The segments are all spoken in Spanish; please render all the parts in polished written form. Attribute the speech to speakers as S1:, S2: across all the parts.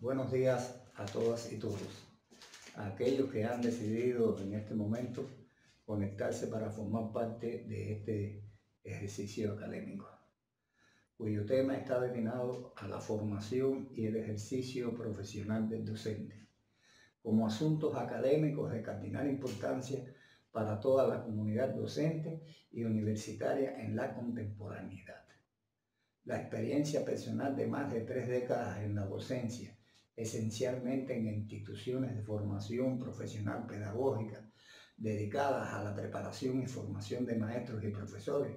S1: Buenos días a todas y todos, a aquellos que han decidido en este momento conectarse para formar parte de este ejercicio académico, cuyo tema está destinado a la formación y el ejercicio profesional del docente, como asuntos académicos de cardinal importancia para toda la comunidad docente y universitaria en la contemporaneidad. La experiencia personal de más de 3 décadas en la docencia, esencialmente en instituciones de formación profesional pedagógica dedicadas a la preparación y formación de maestros y profesores,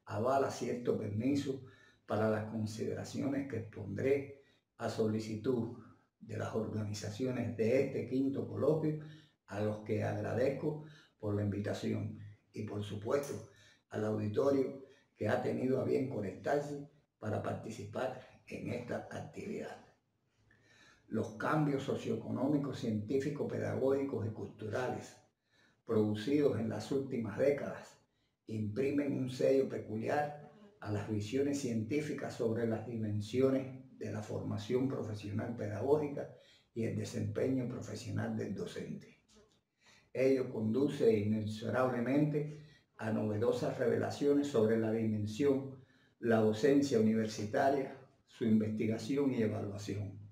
S1: avala cierto permiso para las consideraciones que expondré a solicitud de las organizaciones de este quinto coloquio, a los que agradezco por la invitación y por supuesto al auditorio que ha tenido a bien conectarse para participar en esta actividad. Los cambios socioeconómicos, científicos, pedagógicos y culturales producidos en las últimas décadas imprimen un sello peculiar a las visiones científicas sobre las dimensiones de la formación profesional pedagógica y el desempeño profesional del docente. Ello conduce inexorablemente a novedosas revelaciones sobre la dimensión, la docencia universitaria, su investigación y evaluación.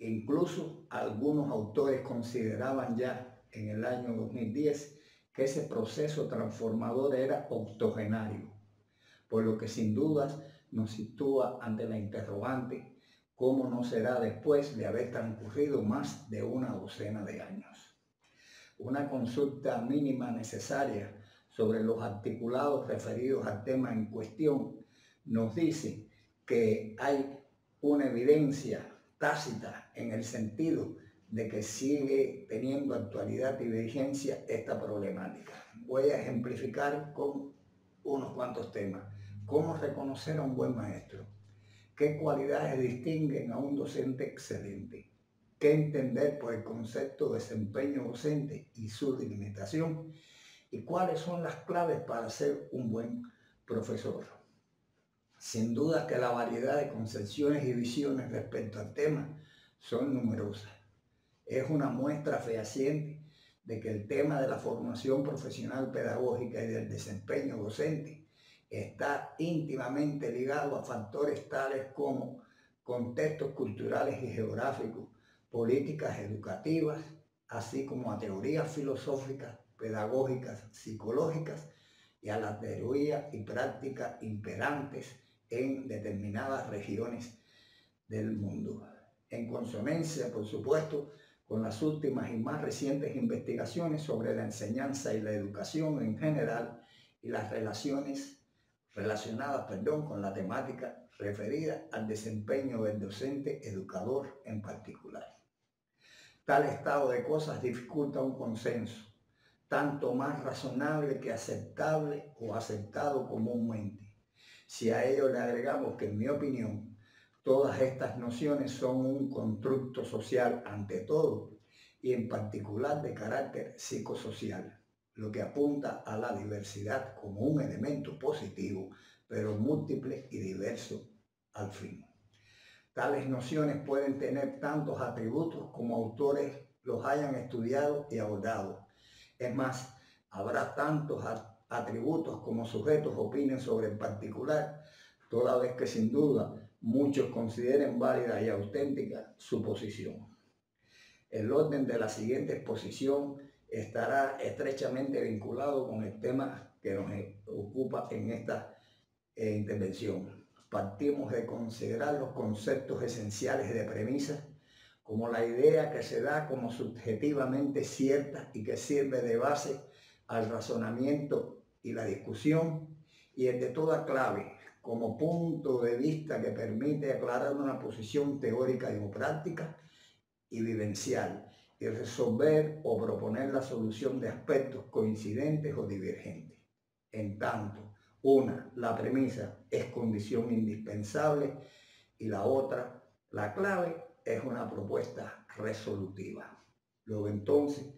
S1: Incluso algunos autores consideraban ya en el año 2010 que ese proceso transformador era octogenario, por lo que sin dudas nos sitúa ante la interrogante cómo no será después de haber transcurrido más de una docena de años. Una consulta mínima necesaria sobre los articulados referidos al tema en cuestión nos dice que hay una evidencia tácita en el sentido de que sigue teniendo actualidad y vigencia esta problemática. Voy a ejemplificar con unos cuantos temas. ¿Cómo reconocer a un buen maestro? ¿Qué cualidades distinguen a un docente excelente? ¿Qué entender por el concepto de desempeño docente y su delimitación? ¿Y cuáles son las claves para ser un buen profesor? Sin duda que la variedad de concepciones y visiones respecto al tema son numerosas. Es una muestra fehaciente de que el tema de la formación profesional pedagógica y del desempeño docente está íntimamente ligado a factores tales como contextos culturales y geográficos, políticas educativas, así como a teorías filosóficas, pedagógicas, psicológicas y a la teoría y práctica imperantes en determinadas regiones del mundo. En consonancia, por supuesto, con las últimas y más recientes investigaciones sobre la enseñanza y la educación en general y las relacionadas con la temática referida al desempeño del docente educador en particular. Tal estado de cosas dificulta un consenso, tanto más razonable que aceptable o aceptado comúnmente. Si a ello le agregamos que, en mi opinión, todas estas nociones son un constructo social ante todo y en particular de carácter psicosocial, lo que apunta a la diversidad como un elemento positivo, pero múltiple y diverso al fin. Tales nociones pueden tener tantos atributos como autores los hayan estudiado y abordado. Es más, habrá tantos atributos como sujetos opinen sobre el particular, toda vez que sin duda muchos consideren válida y auténtica su posición. El orden de la siguiente exposición estará estrechamente vinculado con el tema que nos ocupa en esta intervención. Partimos de considerar los conceptos esenciales de premisa como la idea que se da como subjetivamente cierta y que sirve de base al razonamiento y la discusión, y el de toda clave como punto de vista que permite aclarar una posición teórica o práctica y vivencial y resolver o proponer la solución de aspectos coincidentes o divergentes. En tanto, la premisa es condición indispensable y la otra, la clave, es una propuesta resolutiva. Luego entonces,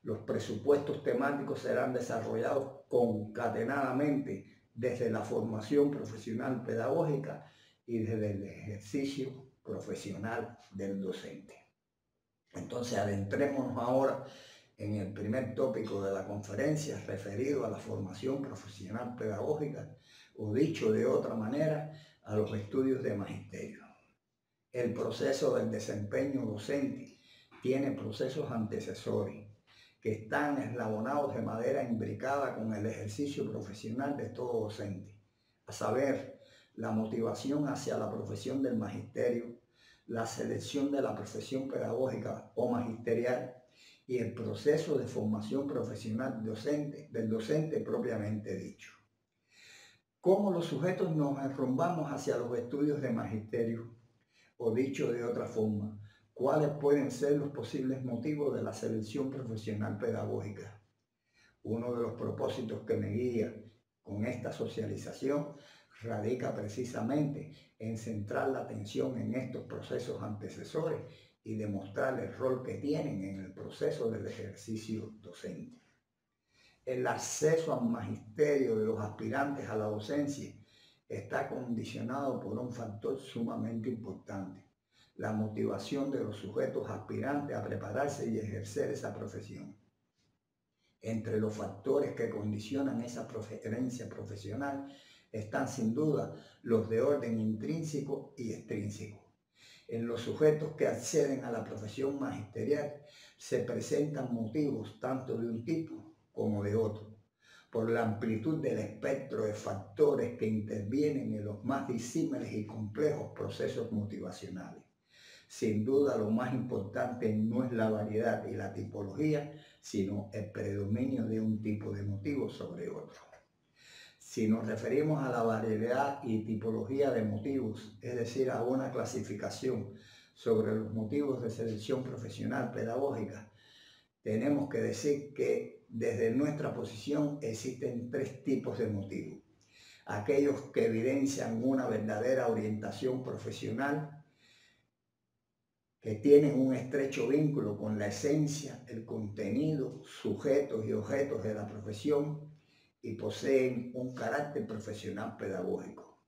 S1: los presupuestos temáticos serán desarrollados concatenadamente desde la formación profesional pedagógica y desde el ejercicio profesional del docente. Entonces, adentrémonos ahora en el primer tópico de la conferencia referido a la formación profesional pedagógica, o dicho de otra manera, a los estudios de magisterio. El proceso del desempeño docente tiene procesos antecesores que están eslabonados de manera imbricada con el ejercicio profesional de todo docente, a saber, la motivación hacia la profesión del magisterio, la selección de la profesión pedagógica o magisterial y el proceso de formación profesional del docente propiamente dicho. ¿Cómo los sujetos nos enrumbamos hacia los estudios de magisterio? O dicho de otra forma, ¿cuáles pueden ser los posibles motivos de la selección profesional pedagógica? Uno de los propósitos que me guía con esta socialización radica precisamente en centrar la atención en estos procesos antecesores y demostrar el rol que tienen en el proceso del ejercicio docente. El acceso al magisterio de los aspirantes a la docencia está condicionado por un factor sumamente importante: la motivación de los sujetos aspirantes a prepararse y ejercer esa profesión. Entre los factores que condicionan esa preferencia profesional están sin duda los de orden intrínseco y extrínseco. En los sujetos que acceden a la profesión magisterial se presentan motivos tanto de un tipo como de otro, por la amplitud del espectro de factores que intervienen en los más disímiles y complejos procesos motivacionales. Sin duda, lo más importante no es la variedad y la tipología, sino el predominio de un tipo de motivo sobre otro. Si nos referimos a la variedad y tipología de motivos, es decir, a una clasificación sobre los motivos de selección profesional pedagógica, tenemos que decir que desde nuestra posición existen tres tipos de motivos: aquellos que evidencian una verdadera orientación profesional, que tienen un estrecho vínculo con la esencia, el contenido, sujetos y objetos de la profesión y poseen un carácter profesional pedagógico.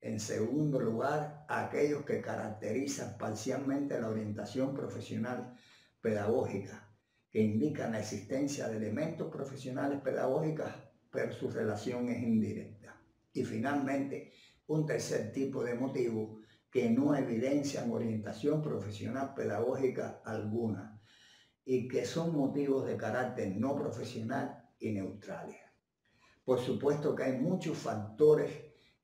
S1: En segundo lugar, aquellos que caracterizan parcialmente la orientación profesional pedagógica, que indican la existencia de elementos profesionales pedagógicos, pero su relación es indirecta. Y finalmente, un tercer tipo de motivo que no evidencian orientación profesional pedagógica alguna y que son motivos de carácter no profesional y neutrales. Por supuesto que hay muchos factores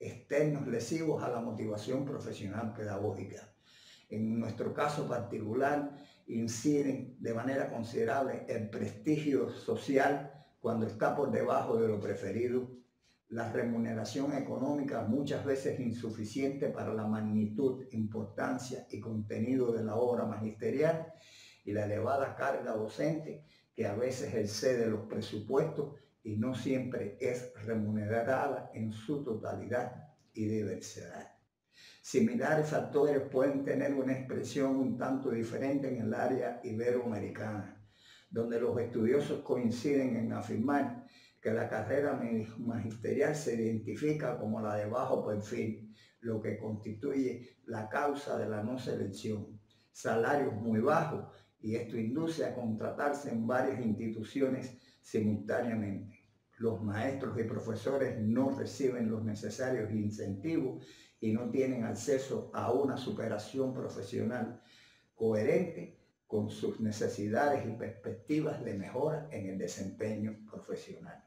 S1: externos lesivos a la motivación profesional pedagógica. En nuestro caso particular, inciden de manera considerable el prestigio social cuando está por debajo de lo preferido, la remuneración económica muchas veces insuficiente para la magnitud, importancia y contenido de la obra magisterial y la elevada carga docente que a veces excede los presupuestos y no siempre es remunerada en su totalidad y diversidad. Similares factores pueden tener una expresión un tanto diferente en el área iberoamericana, donde los estudiosos coinciden en afirmar que la carrera magisterial se identifica como la de bajo perfil, lo que constituye la causa de la no selección, salarios muy bajos, y esto induce a contratarse en varias instituciones simultáneamente. Los maestros y profesores no reciben los necesarios incentivos y no tienen acceso a una superación profesional coherente con sus necesidades y perspectivas de mejora en el desempeño profesional.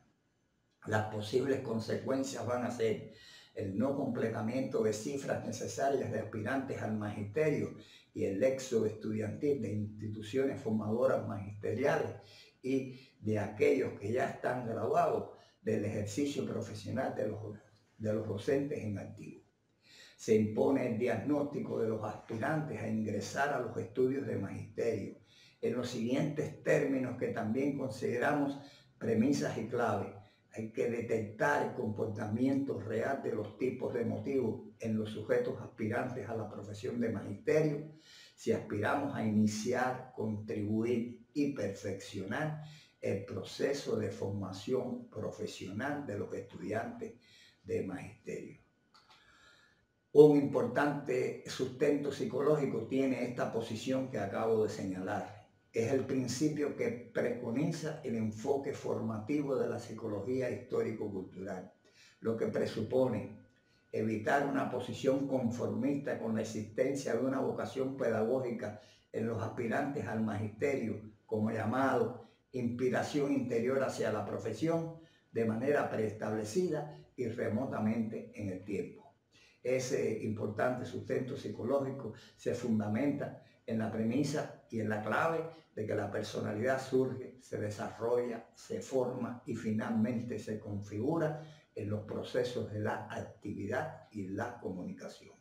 S1: Las posibles consecuencias van a ser el no completamiento de cifras necesarias de aspirantes al magisterio y el éxodo estudiantil de instituciones formadoras magisteriales y de aquellos que ya están graduados del ejercicio profesional de los docentes en activo. Se impone el diagnóstico de los aspirantes a ingresar a los estudios de magisterio en los siguientes términos que también consideramos premisas y claves. Hay que detectar el comportamiento real de los tipos de motivos en los sujetos aspirantes a la profesión de magisterio, si aspiramos a iniciar, contribuir y perfeccionar el proceso de formación profesional de los estudiantes de magisterio. Un importante sustento psicológico tiene esta posición que acabo de señalar. Es el principio que preconiza el enfoque formativo de la psicología histórico-cultural, lo que presupone evitar una posición conformista con la existencia de una vocación pedagógica en los aspirantes al magisterio, como llamado inspiración interior hacia la profesión, de manera preestablecida y remotamente en el tiempo. Ese importante sustento psicológico se fundamenta en la premisa y en la clave de que la personalidad surge, se desarrolla, se forma y finalmente se configura en los procesos de la actividad y la comunicación.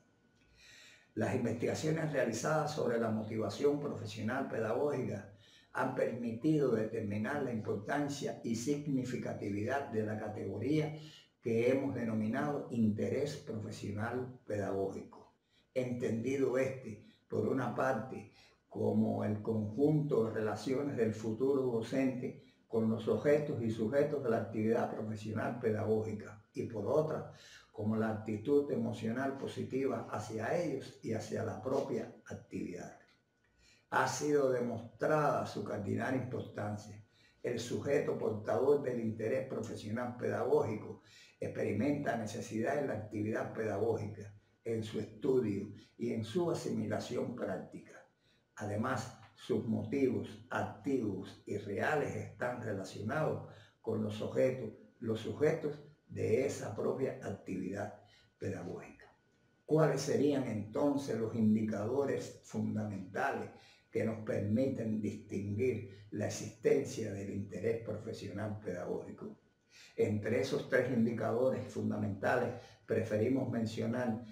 S1: Las investigaciones realizadas sobre la motivación profesional pedagógica han permitido determinar la importancia y significatividad de la categoría que hemos denominado interés profesional pedagógico, entendido por una parte, como el conjunto de relaciones del futuro docente con los objetos y sujetos de la actividad profesional pedagógica, y por otra, como la actitud emocional positiva hacia ellos y hacia la propia actividad. Ha sido demostrada su cardinal importancia. El sujeto portador del interés profesional pedagógico experimenta necesidad en la actividad pedagógica, en su estudio y en su asimilación práctica. Además, sus motivos activos y reales están relacionados con los sujetos de esa propia actividad pedagógica. ¿Cuáles serían entonces los indicadores fundamentales que nos permiten distinguir la existencia del interés profesional pedagógico? Entre esos tres indicadores fundamentales preferimos mencionar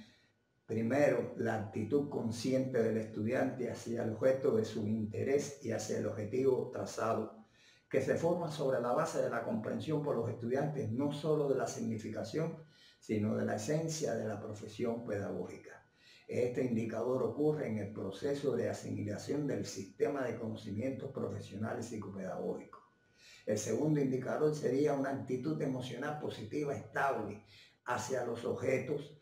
S1: primero la actitud consciente del estudiante hacia el objeto de su interés y hacia el objetivo trazado, que se forma sobre la base de la comprensión por los estudiantes no solo de la significación, sino de la esencia de la profesión pedagógica. Este indicador ocurre en el proceso de asimilación del sistema de conocimientos profesionales psicopedagógicos. El segundo indicador sería una actitud emocional positiva estable hacia los objetos,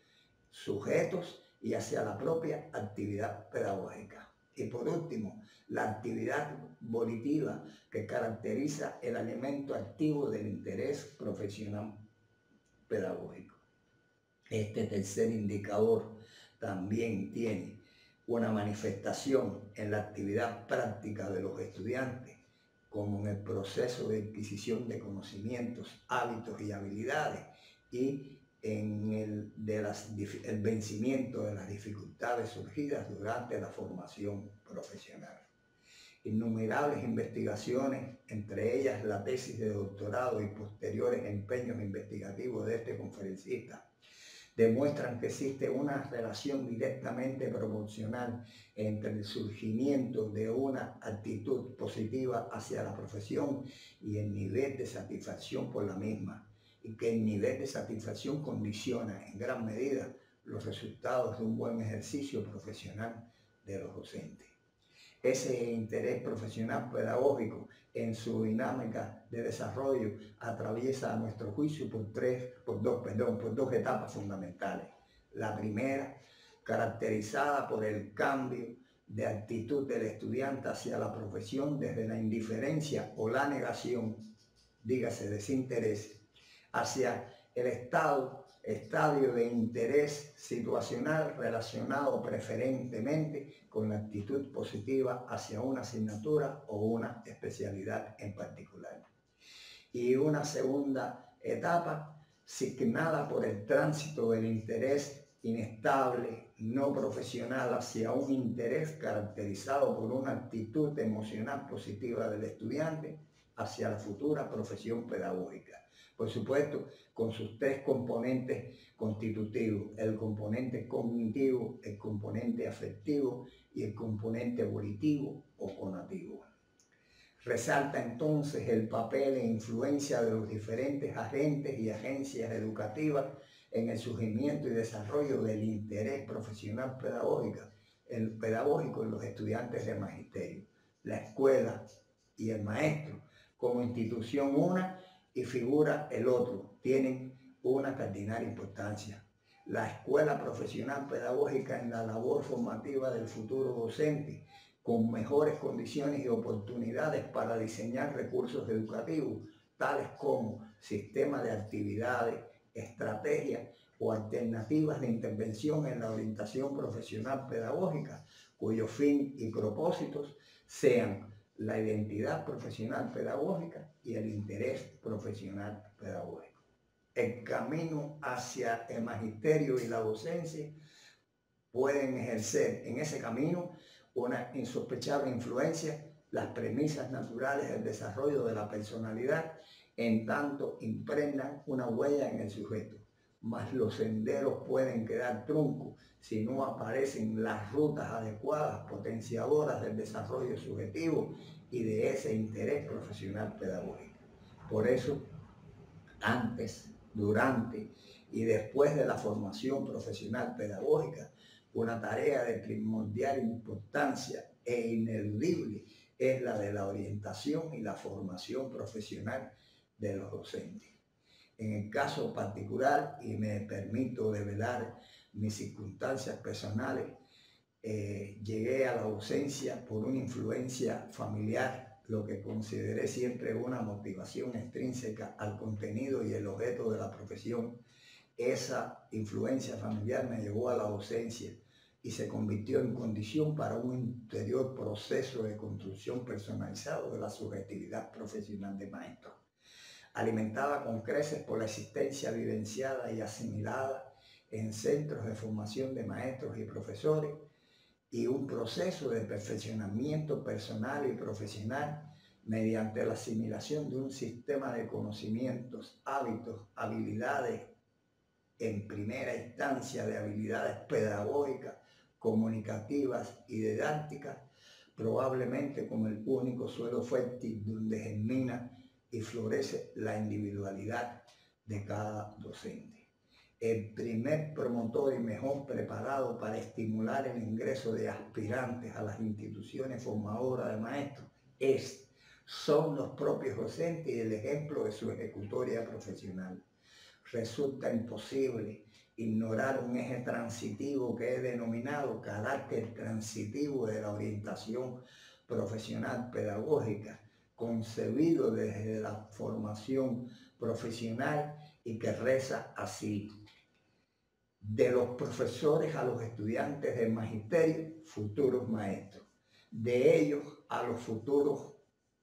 S1: sujetos y hacia la propia actividad pedagógica. Y por último, la actividad volitiva que caracteriza el elemento activo del interés profesional pedagógico. Este tercer indicador también tiene una manifestación en la actividad práctica de los estudiantes, como en el proceso de adquisición de conocimientos, hábitos y habilidades, y en el vencimiento de las dificultades surgidas durante la formación profesional. Innumerables investigaciones, entre ellas la tesis de doctorado y posteriores empeños investigativos de este conferencista, demuestran que existe una relación directamente proporcional entre el surgimiento de una actitud positiva hacia la profesión y el nivel de satisfacción por la misma, y que el nivel de satisfacción condiciona en gran medida los resultados de un buen ejercicio profesional de los docentes. Ese interés profesional pedagógico en su dinámica de desarrollo atraviesa a nuestro juicio por dos etapas fundamentales. La primera, caracterizada por el cambio de actitud del estudiante hacia la profesión desde la indiferencia o la negación, dígase desinterés, hacia el estadio de interés situacional relacionado preferentemente con la actitud positiva hacia una asignatura o una especialidad en particular. Y una segunda etapa signada por el tránsito del interés inestable, no profesional, hacia un interés caracterizado por una actitud emocional positiva del estudiante hacia la futura profesión pedagógica. Por supuesto, con sus tres componentes constitutivos: el componente cognitivo, el componente afectivo y el componente volitivo o conativo. Resalta entonces el papel e influencia de los diferentes agentes y agencias educativas en el surgimiento y desarrollo del interés profesional pedagógico en los estudiantes de magisterio. La escuela y el maestro, como institución una y figura el otro, tienen una cardinal importancia. la escuela profesional pedagógica en la labor formativa del futuro docente, con mejores condiciones y oportunidades para diseñar recursos educativos, tales como sistemas de actividades, estrategias o alternativas de intervención en la orientación profesional pedagógica, cuyo fin y propósitos sean la identidad profesional pedagógica y el interés profesional pedagógico. El camino hacia el magisterio y la docencia pueden ejercer en ese camino una insospechable influencia las premisas naturales del desarrollo de la personalidad, en tanto impregnan una huella en el sujeto. Mas los senderos pueden quedar truncos si no aparecen las rutas adecuadas, potenciadoras del desarrollo subjetivo y de ese interés profesional pedagógico. Por eso, antes, durante y después de la formación profesional pedagógica, una tarea de primordial importancia e ineludible es la de la orientación y la formación profesional de los docentes. En el caso particular, y me permito develar mis circunstancias personales, llegué a la docencia por una influencia familiar, lo que consideré siempre una motivación extrínseca al contenido y el objeto de la profesión. Esa influencia familiar me llevó a la docencia y se convirtió en condición para un interior proceso de construcción personalizado de la subjetividad profesional de maestro, alimentada con creces por la existencia vivenciada y asimilada en centros de formación de maestros y profesores, y un proceso de perfeccionamiento personal y profesional mediante la asimilación de un sistema de conocimientos, hábitos, habilidades, en primera instancia de habilidades pedagógicas, comunicativas y didácticas, probablemente como el único suelo fértil donde germina y florece la individualidad de cada docente. El primer promotor y mejor preparado para estimular el ingreso de aspirantes a las instituciones formadoras de maestros son los propios docentes y el ejemplo de su ejecutoria profesional. Resulta imposible ignorar un eje transitivo que he denominado carácter transitivo de la orientación profesional pedagógica, concebido desde la formación profesional y que reza así: de los profesores a los estudiantes del magisterio, futuros maestros; de ellos a los futuros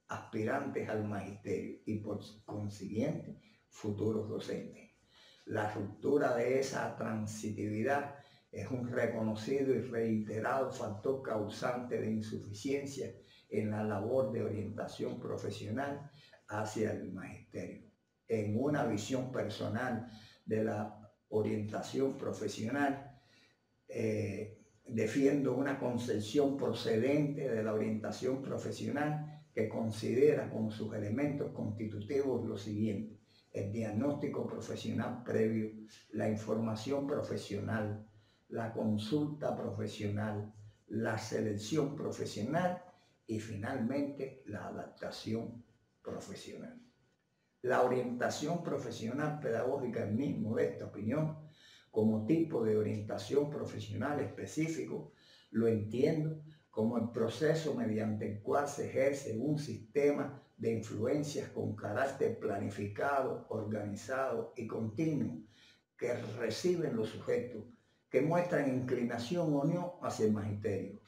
S1: aspirantes al magisterio y por consiguiente futuros docentes. La ruptura de esa transitividad es un reconocido y reiterado factor causante de insuficiencia en la labor de orientación profesional hacia el magisterio. En una visión personal de la orientación profesional, defiendo una concepción procedente de la orientación profesional que considera como sus elementos constitutivos lo siguiente: el diagnóstico profesional previo, la información profesional, la consulta profesional, la selección profesional y finalmente la adaptación profesional. La orientación profesional pedagógica, en mi modesta opinión, como tipo de orientación profesional específico, lo entiendo como el proceso mediante el cual se ejerce un sistema de influencias con carácter planificado, organizado y continuo que reciben los sujetos que muestran inclinación o no hacia el magisterio,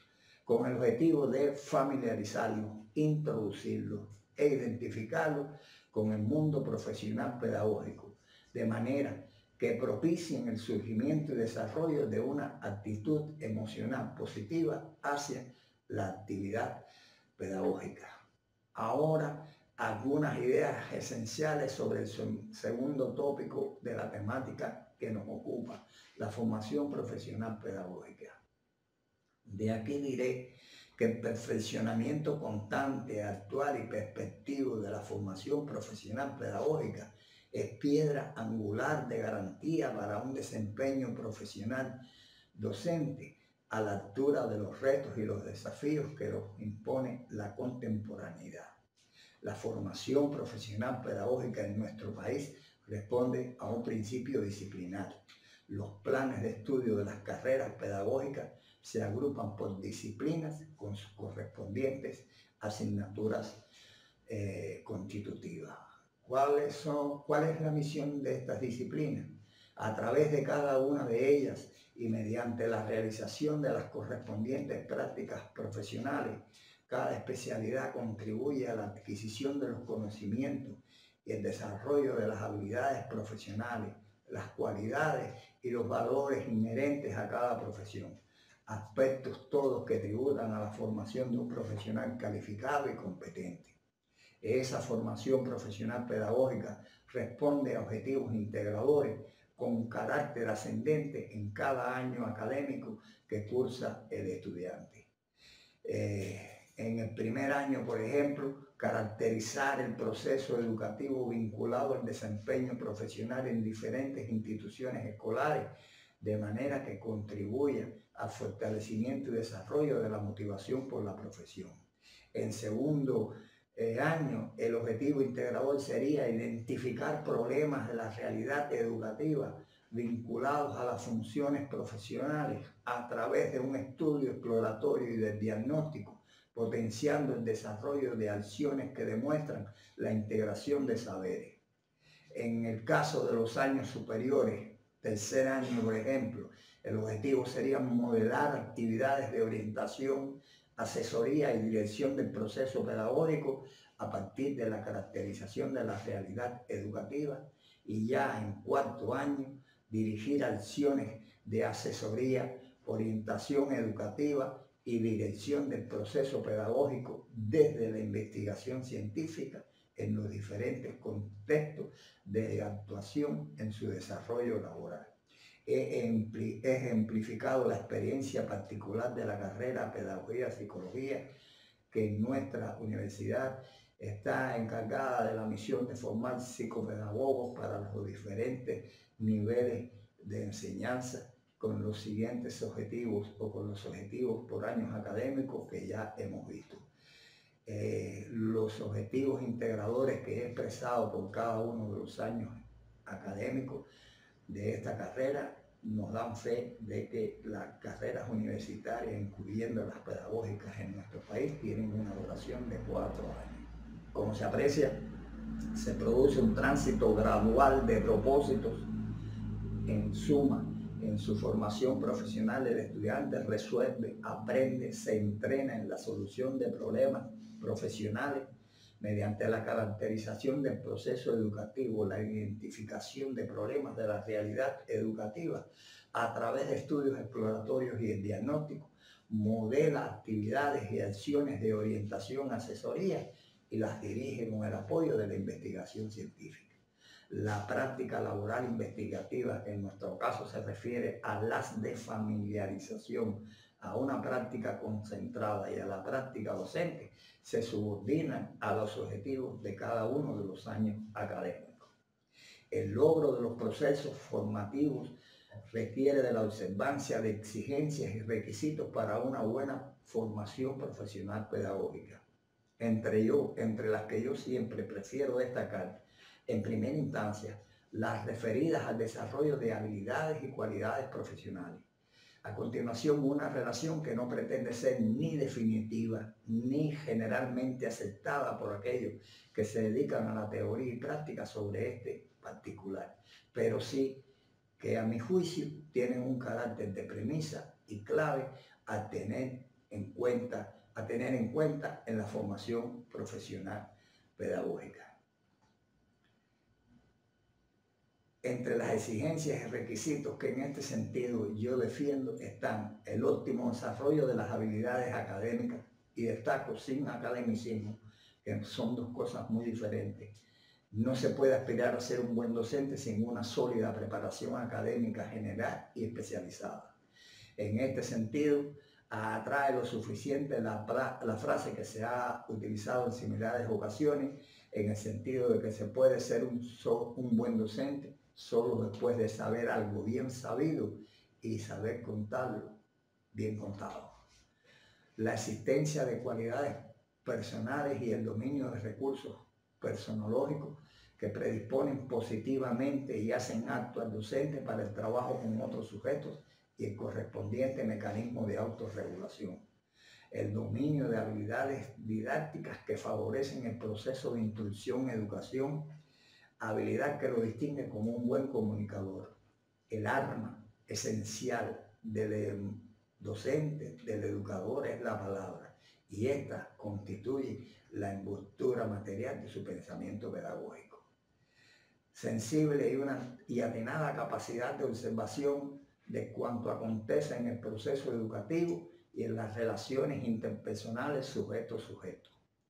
S1: con el objetivo de familiarizarlos, introducirlos e identificarlos con el mundo profesional pedagógico, de manera que propicien el surgimiento y desarrollo de una actitud emocional positiva hacia la actividad pedagógica. Ahora, algunas ideas esenciales sobre el segundo tópico de la temática que nos ocupa, la formación profesional pedagógica. De aquí diré que el perfeccionamiento constante, actual y perspectivo de la formación profesional pedagógica es piedra angular de garantía para un desempeño profesional docente a la altura de los retos y los desafíos que nos impone la contemporaneidad. La formación profesional pedagógica en nuestro país responde a un principio disciplinario. Los planes de estudio de las carreras pedagógicas se agrupan por disciplinas con sus correspondientes asignaturas constitutivas. ¿Cuál es la misión de estas disciplinas? A través de cada una de ellas y mediante la realización de las correspondientes prácticas profesionales, cada especialidad contribuye a la adquisición de los conocimientos y el desarrollo de las habilidades profesionales, las cualidades y los valores inherentes a cada profesión, aspectos todos que tributan a la formación de un profesional calificado y competente. Esa formación profesional pedagógica responde a objetivos integradores con carácter ascendente en cada año académico que cursa el estudiante. En el primer año, por ejemplo, caracterizar el proceso educativo vinculado al desempeño profesional en diferentes instituciones escolares, de manera que contribuya al fortalecimiento y desarrollo de la motivación por la profesión. En segundo año, el objetivo integrador sería identificar problemas de la realidad educativa vinculados a las funciones profesionales a través de un estudio exploratorio y de diagnóstico, potenciando el desarrollo de acciones que demuestran la integración de saberes. En el caso de los años superiores, tercer año, por ejemplo, el objetivo sería modelar actividades de orientación, asesoría y dirección del proceso pedagógico a partir de la caracterización de la realidad educativa, y ya en cuarto año dirigir acciones de asesoría, orientación educativa y dirección del proceso pedagógico desde la investigación científica en los diferentes contextos de actuación en su desarrollo laboral. He ejemplificado la experiencia particular de la carrera Pedagogía y Psicología, que en nuestra universidad está encargada de la misión de formar psicopedagogos para los diferentes niveles de enseñanza, con los siguientes objetivos o con los objetivos por años académicos que ya hemos visto. Los objetivos integradores que he expresado por cada uno de los años académicos de esta carrera nos dan fe de que las carreras universitarias, incluyendo las pedagógicas en nuestro país, tienen una duración de 4 años. Como se aprecia, se produce un tránsito gradual de propósitos. En suma, en su formación profesional, el estudiante resuelve, aprende, se entrena en la solución de problemas profesionales mediante la caracterización del proceso educativo, la identificación de problemas de la realidad educativa a través de estudios exploratorios y el diagnóstico, modela actividades y acciones de orientación, asesoría y las dirige con el apoyo de la investigación científica. La práctica laboral investigativa, en nuestro caso, se refiere a las de familiarización, a una práctica concentrada, y a la práctica docente se subordinan a los objetivos de cada uno de los años académicos. El logro de los procesos formativos requiere de la observancia de exigencias y requisitos para una buena formación profesional pedagógica. Entre las que yo siempre prefiero destacar, en primera instancia, las referidas al desarrollo de habilidades y cualidades profesionales. A continuación, una relación que no pretende ser ni definitiva ni generalmente aceptada por aquellos que se dedican a la teoría y práctica sobre este particular, pero sí que a mi juicio tienen un carácter de premisa y clave a tener en cuenta en la formación profesional pedagógica. Entre las exigencias y requisitos que en este sentido yo defiendo están el óptimo desarrollo de las habilidades académicas, y destaco sin academicismo, que son dos cosas muy diferentes. No se puede aspirar a ser un buen docente sin una sólida preparación académica general y especializada. En este sentido, atrae lo suficiente la frase que se ha utilizado en similares ocasiones, en el sentido de que se puede ser un buen docente solo después de saber algo bien sabido y saber contarlo bien contado. La existencia de cualidades personales y el dominio de recursos personológicos que predisponen positivamente y hacen acto al docente para el trabajo con otros sujetos y el correspondiente mecanismo de autorregulación. El dominio de habilidades didácticas que favorecen el proceso de instrucción-educación, habilidad que lo distingue como un buen comunicador. El arma esencial del docente, del educador, es la palabra, y esta constituye la envoltura material de su pensamiento pedagógico. Sensible y atinada capacidad de observación de cuanto acontece en el proceso educativo y en las relaciones interpersonales sujeto-sujeto.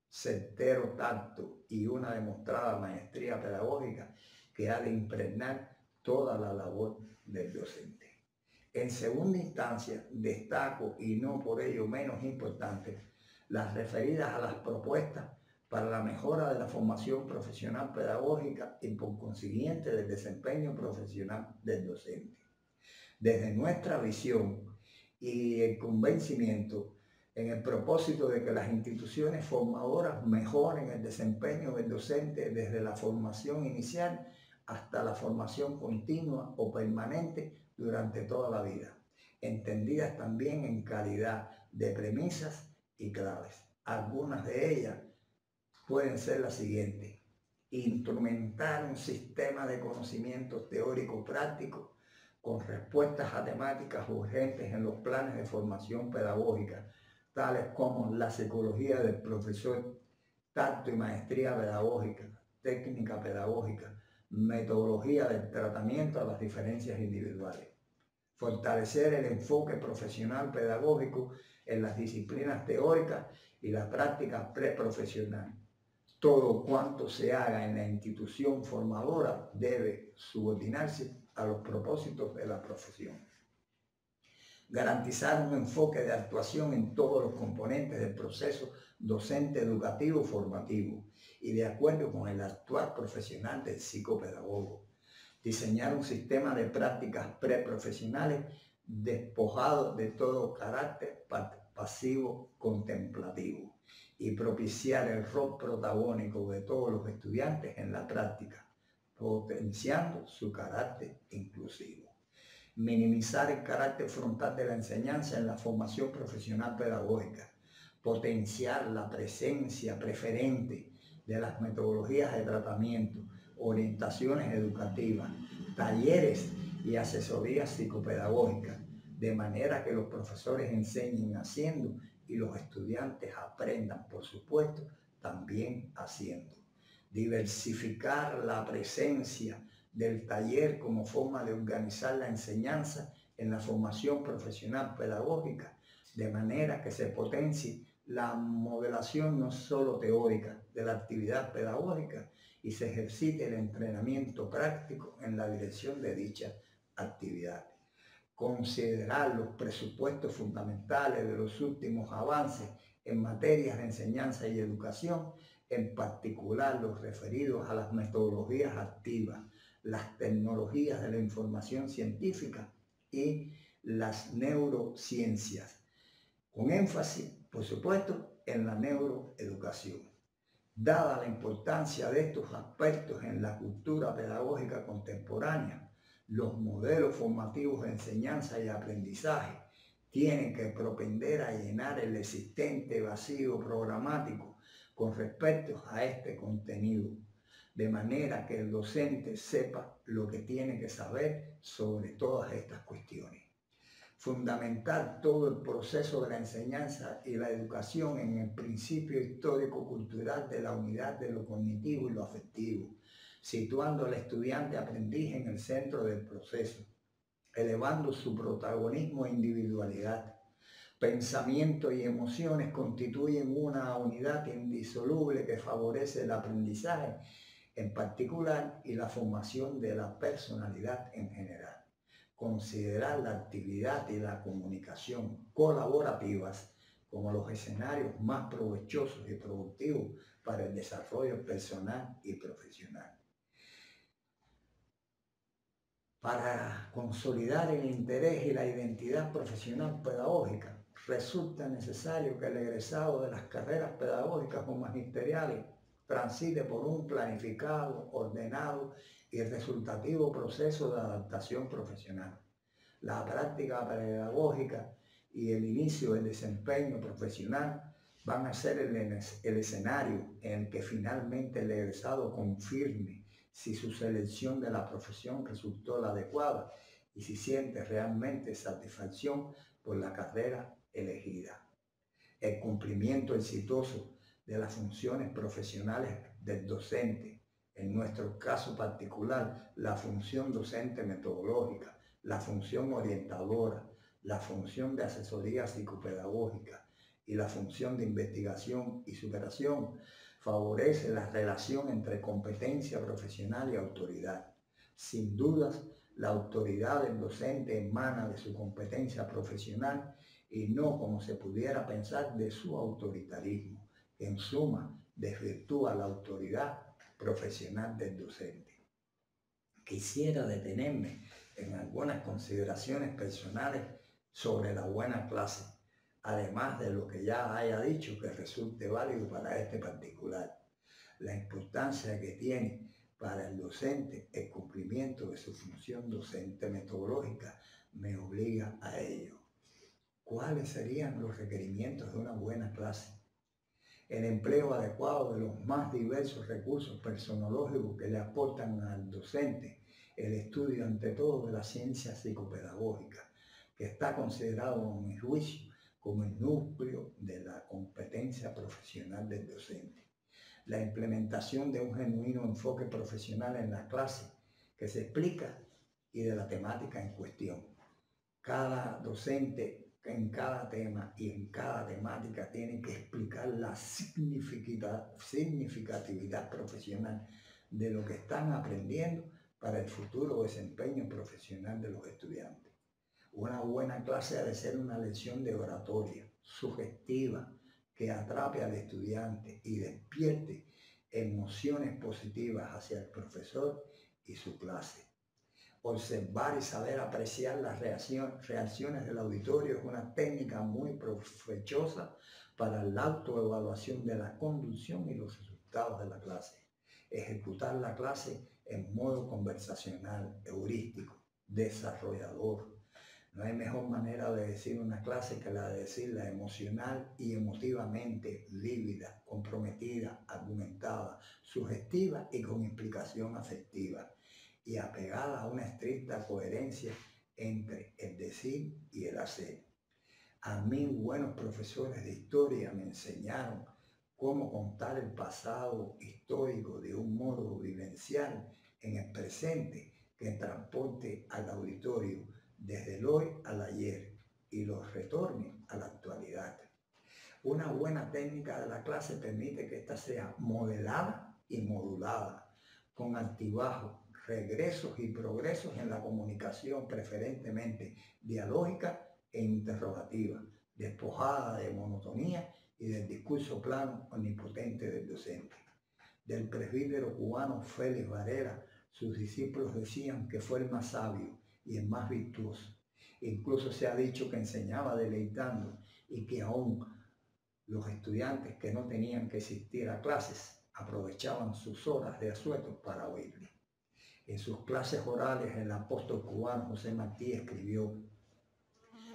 S1: Certero tacto y una demostrada maestría pedagógica que ha de impregnar toda la labor del docente. En segunda instancia, destaco, y no por ello menos importante, las referidas a las propuestas para la mejora de la formación profesional pedagógica y por consiguiente del desempeño profesional del docente. Desde nuestra visión y el convencimiento en el propósito de que las instituciones formadoras mejoren el desempeño del docente desde la formación inicial hasta la formación continua o permanente durante toda la vida, entendidas también en calidad de premisas y claves. Algunas de ellas pueden ser las siguientes: instrumentar un sistema de conocimientos teórico-prácticos con respuestas a temáticas urgentes en los planes de formación pedagógica, tales como la psicología del profesor, tacto y maestría pedagógica, técnica pedagógica, metodología del tratamiento a las diferencias individuales. Fortalecer el enfoque profesional pedagógico en las disciplinas teóricas y la práctica preprofesional. Todo cuanto se haga en la institución formadora debe subordinarse a los propósitos de la profesión. Garantizar un enfoque de actuación en todos los componentes del proceso docente educativo formativo y de acuerdo con el actuar profesional del psicopedagogo. Diseñar un sistema de prácticas preprofesionales despojado de todo carácter pasivo contemplativo y propiciar el rol protagónico de todos los estudiantes en la práctica, potenciando su carácter inclusivo. Minimizar el carácter frontal de la enseñanza en la formación profesional pedagógica, potenciar la presencia preferente de las metodologías de tratamiento, orientaciones educativas, talleres y asesorías psicopedagógicas, de manera que los profesores enseñen haciendo y los estudiantes aprendan, por supuesto, también haciendo. Diversificar la presencia del taller como forma de organizar la enseñanza en la formación profesional pedagógica, de manera que se potencie la modelación no solo teórica de la actividad pedagógica y se ejercite el entrenamiento práctico en la dirección de dicha actividad. Considerar los presupuestos fundamentales de los últimos avances en materias de enseñanza y educación, en particular los referidos a las metodologías activas, las tecnologías de la información científica y las neurociencias, con énfasis, por supuesto, en la neuroeducación. Dada la importancia de estos aspectos en la cultura pedagógica contemporánea, los modelos formativos de enseñanza y aprendizaje tienen que propender a llenar el existente vacío programático con respecto a este contenido, de manera que el docente sepa lo que tiene que saber sobre todas estas cuestiones. Fundamentar todo el proceso de la enseñanza y la educación en el principio histórico-cultural de la unidad de lo cognitivo y lo afectivo, situando al estudiante aprendiz en el centro del proceso, elevando su protagonismo e individualidad. Pensamiento y emociones constituyen una unidad indisoluble que favorece el aprendizaje en particular y la formación de la personalidad en general. Considerar la actividad y la comunicación colaborativas como los escenarios más provechosos y productivos para el desarrollo personal y profesional. Para consolidar el interés y la identidad profesional pedagógica, resulta necesario que el egresado de las carreras pedagógicas o magisteriales transite por un planificado, ordenado y resultativo proceso de adaptación profesional. La práctica pedagógica y el inicio del desempeño profesional van a ser el escenario en el que finalmente el egresado confirme si su selección de la profesión resultó la adecuada y si siente realmente satisfacción por la carrera elegida. El cumplimiento exitoso de las funciones profesionales del docente, en nuestro caso particular, la función docente metodológica, la función orientadora, la función de asesoría psicopedagógica y la función de investigación y superación, favorece la relación entre competencia profesional y autoridad. Sin dudas, la autoridad del docente emana de su competencia profesional y no, como se pudiera pensar, de su autoritarismo, que en suma desvirtúa la autoridad profesional del docente. Quisiera detenerme en algunas consideraciones personales sobre la buena clase, además de lo que ya haya dicho que resulte válido para este particular. La importancia que tiene para el docente el cumplimiento de su función docente metodológica me obliga a ello. ¿Cuáles serían los requerimientos de una buena clase? El empleo adecuado de los más diversos recursos personológicos que le aportan al docente, el estudio ante todo de la ciencia psicopedagógica, que está considerado, en mi juicio, como el núcleo de la competencia profesional del docente. La implementación de un genuino enfoque profesional en la clase que se explica y de la temática en cuestión. Cada docente en cada tema y en cada temática tiene que explicar la significatividad profesional de lo que están aprendiendo para el futuro desempeño profesional de los estudiantes. Una buena clase ha de ser una lección de oratoria, sugestiva, que atrape al estudiante y despierte emociones positivas hacia el profesor y su clase. Observar y saber apreciar las reacciones del auditorio es una técnica muy provechosa para la autoevaluación de la conducción y los resultados de la clase. Ejecutar la clase en modo conversacional, heurístico, desarrollador. No hay mejor manera de decir una clase que la de decirla emocional y emotivamente vívida, comprometida, argumentada, sugestiva y con implicación afectiva, y apegada a una estricta coherencia entre el decir y el hacer. A mí buenos profesores de historia me enseñaron cómo contar el pasado histórico de un modo vivencial en el presente que transporte al auditorio desde el hoy al ayer y los retorne a la actualidad. Una buena técnica de la clase permite que ésta sea modelada y modulada, con altibajos, regresos y progresos en la comunicación preferentemente dialógica e interrogativa, despojada de monotonía y del discurso plano omnipotente del docente. Del presbítero cubano Félix Varela, sus discípulos decían que fue el más sabio y el más virtuoso. Incluso se ha dicho que enseñaba deleitando y que aún los estudiantes que no tenían que asistir a clases aprovechaban sus horas de asueto para oírle. En sus clases orales, el apóstol cubano José Martí escribió: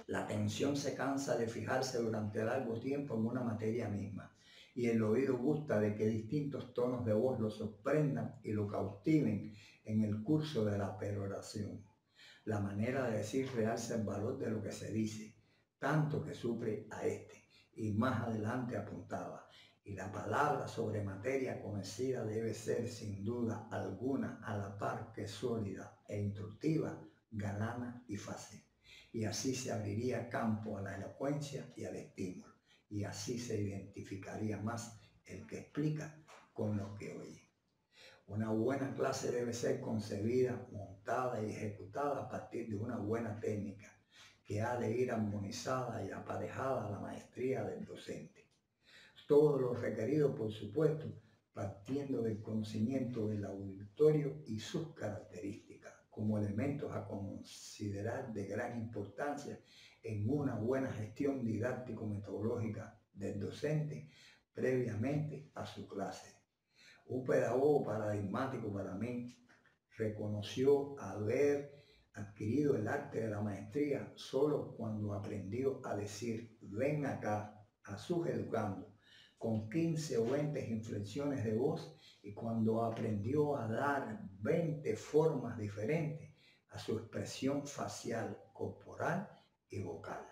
S1: la atención se cansa de fijarse durante largo tiempo en una materia misma, y el oído gusta de que distintos tonos de voz lo sorprendan y lo cautiven en el curso de la peroración. La manera de decir realza el valor de lo que se dice, tanto que suple a este. Y más adelante apuntaba: y la palabra sobre materia conocida debe ser sin duda alguna a la par que sólida e instructiva, galana y fácil. Y así se abriría campo a la elocuencia y al estímulo, y así se identificaría más el que explica con lo que oye. Una buena clase debe ser concebida, montada y ejecutada a partir de una buena técnica, que ha de ir armonizada y aparejada a la maestría del docente. Todo lo requerido, por supuesto, partiendo del conocimiento del auditorio y sus características, como elementos a considerar de gran importancia en una buena gestión didáctico-metodológica del docente previamente a su clase. Un pedagogo paradigmático para mí reconoció haber adquirido el arte de la maestría solo cuando aprendió a decir ven acá a sus educandos con 15 o 20 inflexiones de voz y cuando aprendió a dar 20 formas diferentes a su expresión facial, corporal y vocal.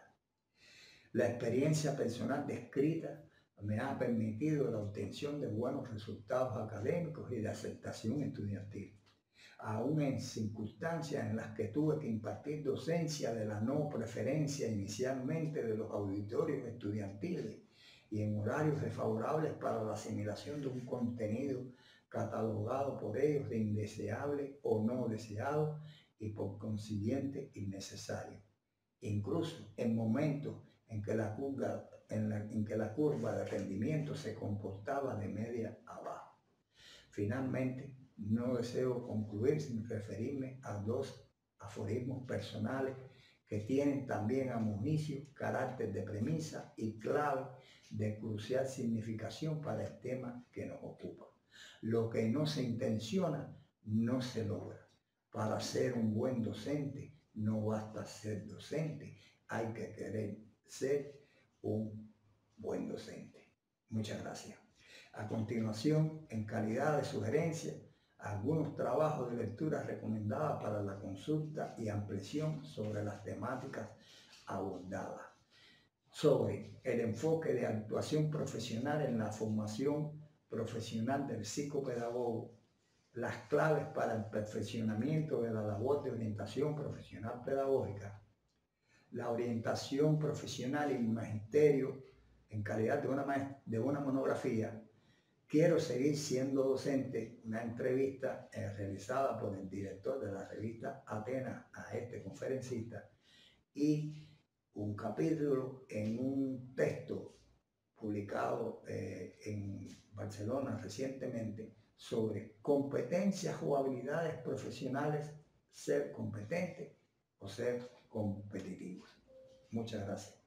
S1: La experiencia personal descrita me ha permitido la obtención de buenos resultados académicos y de aceptación estudiantil, aún en circunstancias en las que tuve que impartir docencia de la no preferencia inicialmente de los auditorios estudiantiles y en horarios desfavorables para la asimilación de un contenido catalogado por ellos de indeseable o no deseado y por consiguiente innecesario. Incluso en momentos en que la curva de rendimiento se comportaba de media abajo. Finalmente, no deseo concluir sin referirme a dos aforismos personales que tienen también a mi juicio carácter de premisa y clave de crucial significación para el tema que nos ocupa. Lo que no se intenciona no se logra. Para ser un buen docente no basta ser docente, hay que querer ser un buen docente. Muchas gracias. A continuación, en calidad de sugerencia, algunos trabajos de lectura recomendadas para la consulta y ampliación sobre las temáticas abordadas. Sobre el enfoque de actuación profesional en la formación profesional del psicopedagogo, las claves para el perfeccionamiento de la labor de orientación profesional pedagógica, la orientación profesional y magisterio en calidad de una monografía, quiero seguir siendo docente, una entrevista realizada por el director de la revista Atenas a este conferencista y un capítulo en un texto publicado en Barcelona recientemente sobre competencias o habilidades profesionales, ser competente o ser competitivos. Muchas gracias.